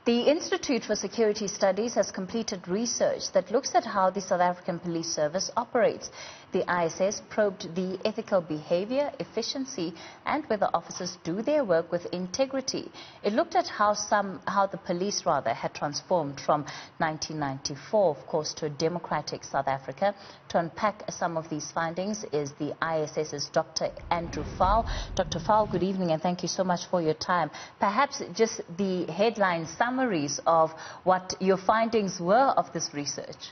The Institute for Security Studies has completed research that looks at how the South African Police Service operates. The ISS probed the ethical behavior, efficiency, and whether officers do their work with integrity. It looked at how the police had transformed from 1994, of course, to a democratic South Africa. To unpack some of these findings is the ISS's Dr. Andrew Faul. Dr. Faul, good evening, and thank you so much for your time. Perhaps just the headline summaries of what your findings were of this research.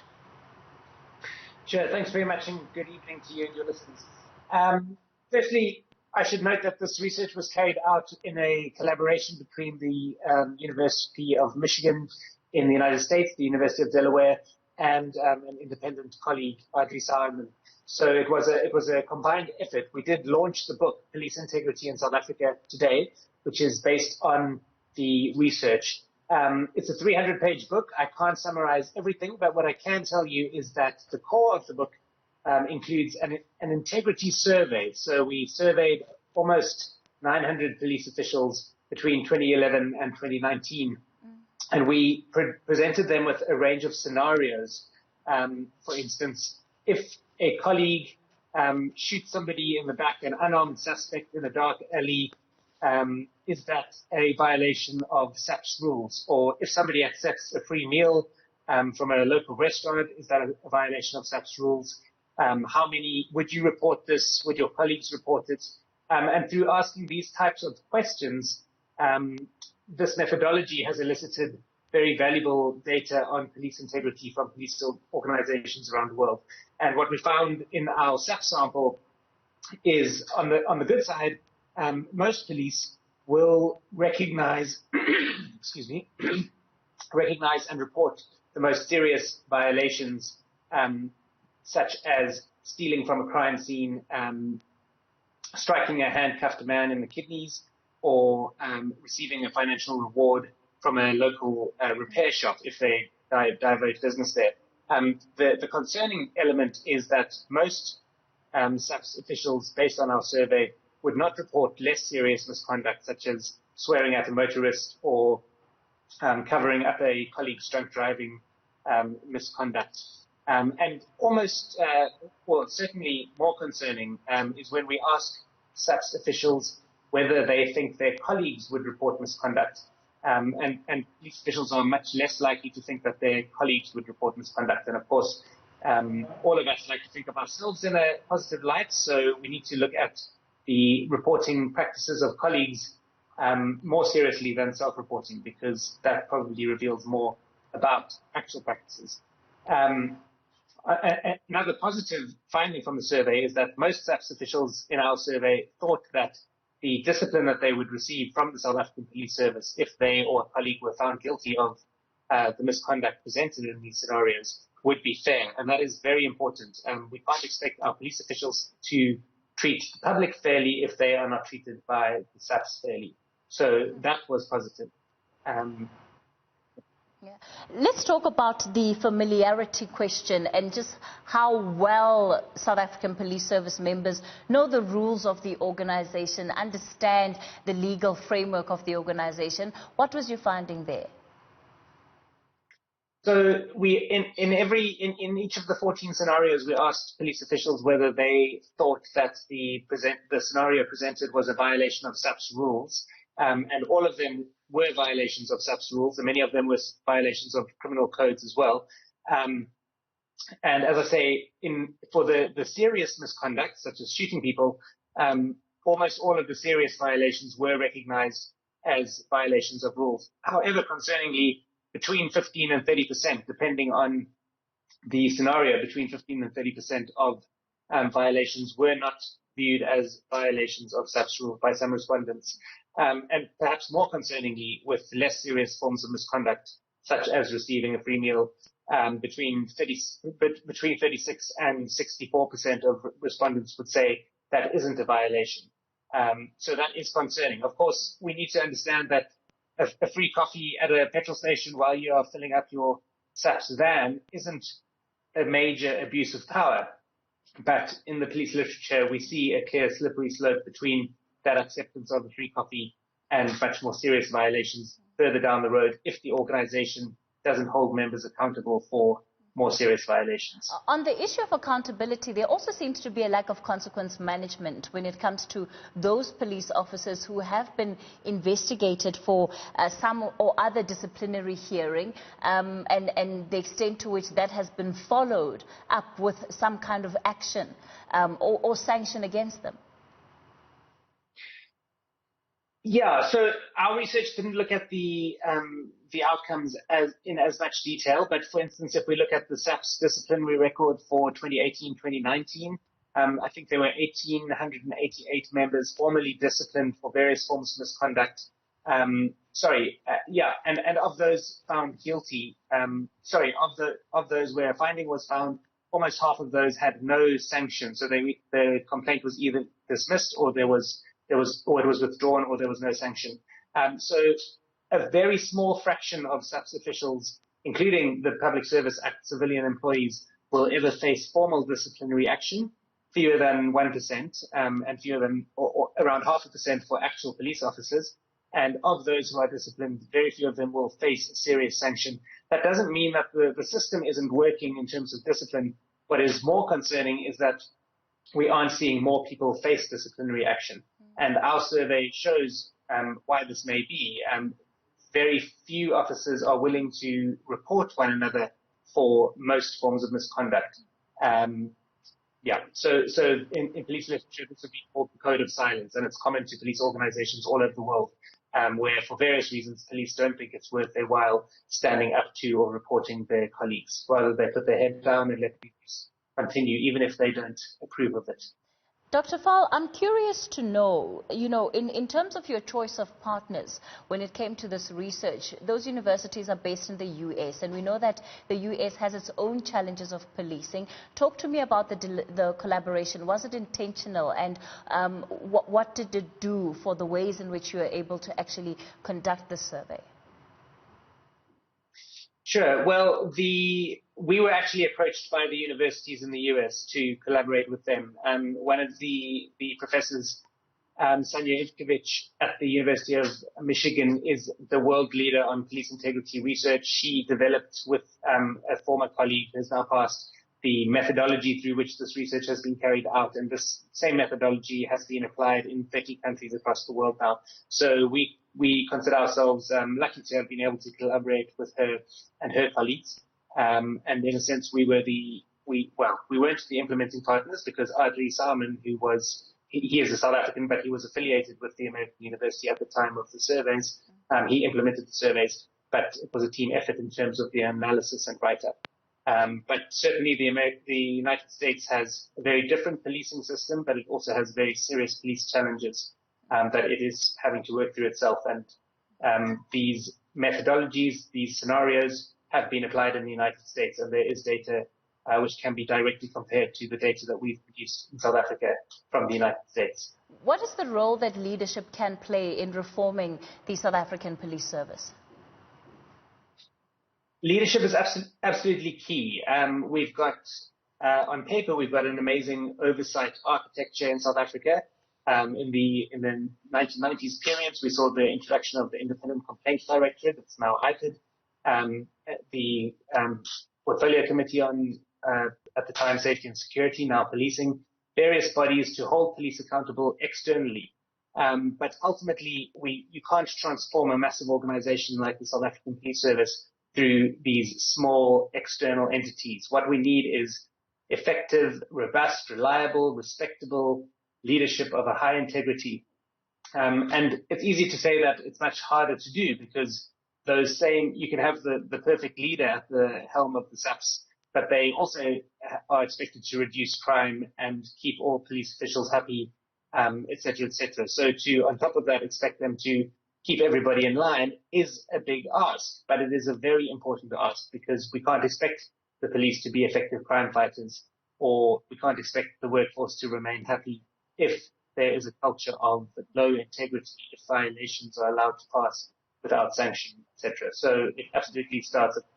Sure, thanks very much, and good evening to you and your listeners. Firstly, I should note that this research was carried out in a collaboration between the University of Michigan in the United States, the University of Delaware, and an independent colleague, Audrey Simon. So it was a combined effort. We did launch the book, Police Integrity in South Africa, today, which is based on the research. It's a 300-page book. I can't summarize everything, but what I can tell you is that the core of the book includes an integrity survey. So we surveyed almost 900 police officials between 2011 and 2019, and we presented them with a range of scenarios. For instance, if a colleague shoots somebody in the back, an unarmed suspect in a dark alley, is that a violation of SAPS rules? Or if somebody accepts a free meal from a local restaurant, is that a violation of SAPS rules? How many would you report this? Would your colleagues report it? And through asking these types of questions, this methodology has elicited very valuable data on police integrity from police organizations around the world. And what we found in our SAPS sample is, on the good side, most police will recognize, recognize and report the most serious violations, such as stealing from a crime scene, striking a handcuffed man in the kidneys, or receiving a financial reward from a local repair shop if they divert business there. The concerning element is that most SAPS officials, based on our survey, would not report less serious misconduct, such as swearing at a motorist or covering up a colleague's drunk driving misconduct. And almost, well, certainly more concerning is when we ask SAPS officials whether they think their colleagues would report misconduct. And police officials are much less likely to think that their colleagues would report misconduct. And of course, all of us like to think of ourselves in a positive light, so we need to look at the reporting practices of colleagues more seriously than self-reporting, because that probably reveals more about actual practices. Another positive finding from the survey is that most SAPS officials in our survey thought that the discipline that they would receive from the South African Police Service if they or a colleague were found guilty of the misconduct presented in these scenarios would be fair, and that is very important. We can't expect our police officials to treat the public fairly if they are not treated by the SAPS fairly. So that was positive. Let's talk about the familiarity question and just how well South African Police Service members know the rules of the organization, understand the legal framework of the organization. What was your finding there? So we, in each of the 14 scenarios, we asked police officials whether they thought that the scenario presented was a violation of SAPS rules, and all of them were violations of SAPS rules, and many of them were violations of criminal codes as well. And as I say, for the serious misconduct, such as shooting people, almost all of the serious violations were recognized as violations of rules. However, concerningly, between 15 and 30%, depending on the scenario, between 15 and 30% of violations were not viewed as violations of SAPS rules by some respondents. And perhaps more concerningly, with less serious forms of misconduct, such as receiving a free meal, between 36 and 64% of respondents would say that isn't a violation. So that is concerning. Of course, we need to understand that a free coffee at a petrol station while you are filling up your SAPS van isn't a major abuse of power. But in the police literature, we see a clear slippery slope between that acceptance of a free coffee and much more serious violations further down the road if the organization doesn't hold members accountable for more serious violations. On the issue of accountability, there also seems to be a lack of consequence management when it comes to those police officers who have been investigated for some or other disciplinary hearing, and the extent to which that has been followed up with some kind of action or sanction against them. Yeah, so our research didn't look at the outcomes in as much detail, but for instance, if we look at the SAPS disciplinary record for 2018-2019, I think there were 1,888 members formally disciplined for various forms of misconduct. And of those found guilty, of those where a finding was found, almost half of those had no sanction. So the complaint was either dismissed or it was withdrawn, or there was no sanction. So a very small fraction of SAPS officials, including the Public Service Act civilian employees, will ever face formal disciplinary action, fewer than 1%, and fewer than or around 0.5% for actual police officers. And of those who are disciplined, very few of them will face a serious sanction. That doesn't mean that the system isn't working in terms of discipline. What is more concerning is that we aren't seeing more people face disciplinary action. And our survey shows why this may be. Very few officers are willing to report one another for most forms of misconduct. So in police literature, this would be called the code of silence, and it's common to police organizations all over the world, where for various reasons, police don't think it's worth their while standing up to or reporting their colleagues. Rather, they put their head down and let police continue, even if they don't approve of it. Dr. Faul, I'm curious to know, in terms of your choice of partners, when it came to this research, those universities are based in the US, and we know that the US has its own challenges of policing. Talk to me about the collaboration. Was it intentional, and what did it do for the ways in which you were able to actually conduct this survey? Sure. Well, we were actually approached by the universities in the US to collaborate with them. One of the professors, Sanja Ivkovic at the University of Michigan, is the world leader on police integrity research. She developed with a former colleague who has now passed the methodology through which this research has been carried out, and this same methodology has been applied in 30 countries across the world now. So we consider ourselves lucky to have been able to collaborate with her and her colleagues. And in a sense, we weren't the implementing partners, because Adri Salman, he is a South African, but he was affiliated with the American University at the time of the surveys. He implemented the surveys, but it was a team effort in terms of the analysis and write-up. But certainly the United States has a very different policing system, but it also has very serious police challenges that it is having to work through itself. And these methodologies, these scenarios have been applied in the United States, and there is data which can be directly compared to the data that we've produced in South Africa from the United States. What is the role that leadership can play in reforming the South African police service? Leadership is absolutely key. We've got, on paper, we've got an amazing oversight architecture in South Africa. In the 1990s period, we saw the introduction of the Independent Complaints Directorate. It's now IPID. The Portfolio Committee on, at the time, Safety and Security, now Policing, various bodies to hold police accountable externally. But ultimately, you can't transform a massive organization like the South African Police Service through these small external entities. What we need is effective, robust, reliable, respectable leadership of a high integrity. And it's easy to say that it's much harder to do, because you can have the perfect leader at the helm of the SAPS, but they also are expected to reduce crime and keep all police officials happy, et cetera, et cetera. So on top of that, expect them to keep everybody in line is a big ask, but it is a very important ask, because we can't expect the police to be effective crime fighters, or we can't expect the workforce to remain happy if there is a culture of low integrity, if violations are allowed to pass without sanction, etc. So it absolutely starts at the